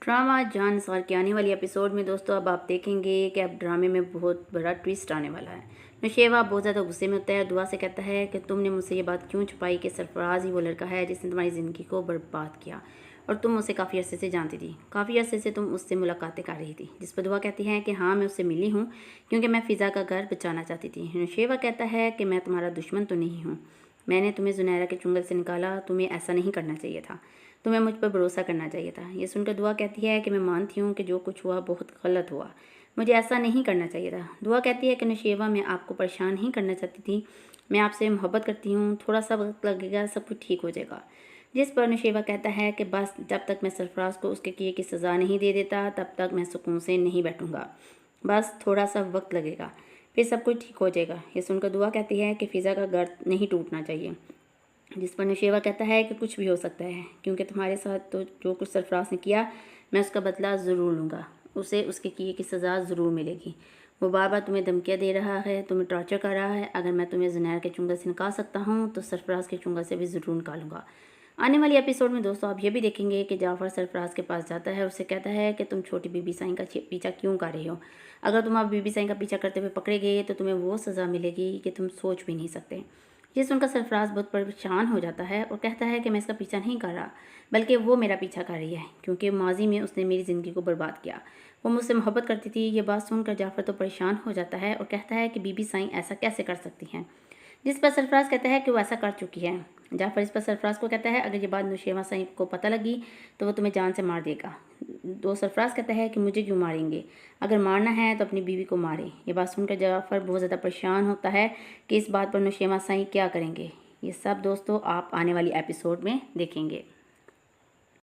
Drama जान निसार के आने वाली एपिसोड में दोस्तों अब आप देखेंगे कि अब ड्रामे में बहुत बड़ा ट्विस्ट आने वाला है। नौशेवा बहुत ज़्यादा गुस्से में होता है, दुआ से कहता है कि तुमने मुझसे ये बात क्यों छुपाई कि सरफराज ही वो लड़का है जिसने तुम्हारी ज़िंदगी को बर्बाद किया और तुम उसे काफ़ी अरसे से जानती थी, काफ़ी अरसे से तुम उससे मुलाकातें कर रही थी। जिस पर दुआ कहती है कि हाँ मैं उससे मिली हूँ क्योंकि मैं फ़िज़ा का घर बचाना चाहती थी। नौशेवा कहता है कि मैं तुम्हारा दुश्मन तो नहीं हूँ, मैंने तुम्हें जुनैरा के चुंगल से निकाला, तुम्हें ऐसा नहीं करना चाहिए था, तुम्हें मुझ पर भरोसा करना चाहिए था। ये सुनकर दुआ कहती है कि मैं मानती हूँ कि जो कुछ हुआ बहुत गलत हुआ, मुझे ऐसा नहीं करना चाहिए था। दुआ कहती है कि नौशेवा मैं आपको परेशान नहीं करना चाहती थी, मैं आपसे मोहब्बत करती हूँ, थोड़ा सा वक्त लगेगा, सब कुछ ठीक हो जाएगा। जिस पर नौशेवा कहता है कि बस जब तक मैं सरफराज को उसके किए की सज़ा नहीं दे देता तब तक मैं सुकून से नहीं बैठूंगा, बस थोड़ा सा वक्त लगेगा, फिर सब कुछ ठीक हो जाएगा। ये सुनकर दुआ कहती है कि फ़िज़ा का घर नहीं टूटना चाहिए। जिस पर नौशेवा कहता है कि कुछ भी हो सकता है क्योंकि तुम्हारे साथ तो जो कुछ सरफराज ने किया मैं उसका बदला ज़रूर लूँगा, उसे उसके किए की सज़ा ज़रूर मिलेगी। वो बार बार तुम्हें धमकियाँ दे रहा है, तुम्हें टॉर्चर कर रहा है, अगर मैं तुम्हें जुनैर के चुंगल से निकाल सकता हूँ तो सरफराज के चुंगल से भी ज़रूर निकालूंगा। आने वाली एपिसोड में दोस्तों आप ये भी देखेंगे कि जाफ़र सरफराज के पास जाता है, उससे कहता है कि तुम छोटी बीबी साईं का पीछा क्यों कर रहे हो, अगर तुम अब बीबी साईं का पीछा करते हुए पकड़े गए तो तुम्हें वो सज़ा मिलेगी कि तुम सोच भी नहीं सकते। ये सुनकर सरफराज बहुत परेशान हो जाता है और कहता है कि मैं इसका पीछा नहीं कर रहा, बल्कि वो मेरा पीछा कर रही है क्योंकि माजी में उसने मेरी ज़िंदगी को बर्बाद किया, वो मुझसे मोहब्बत करती थी। ये बात सुनकर जाफ़र तो परेशान हो जाता है और कहता है कि बीबी साईं ऐसा कैसे कर सकती हैं। जिस पर सरफराज कहता है कि वो ऐसा कर चुकी है। जाफ़र इस पर सरफराज को कहता है अगर ये बात नौशेवा साईं को पता लगी तो वो तुम्हें जान से मार देगा। तो सरफराज कहता है कि मुझे क्यों मारेंगे, अगर मारना है तो अपनी बीवी को मारे। ये बात सुनकर जाफ़र बहुत ज़्यादा परेशान होता है कि इस बात पर नौशेवा साईं क्या करेंगे। ये सब दोस्तों आप आने वाली एपिसोड में देखेंगे।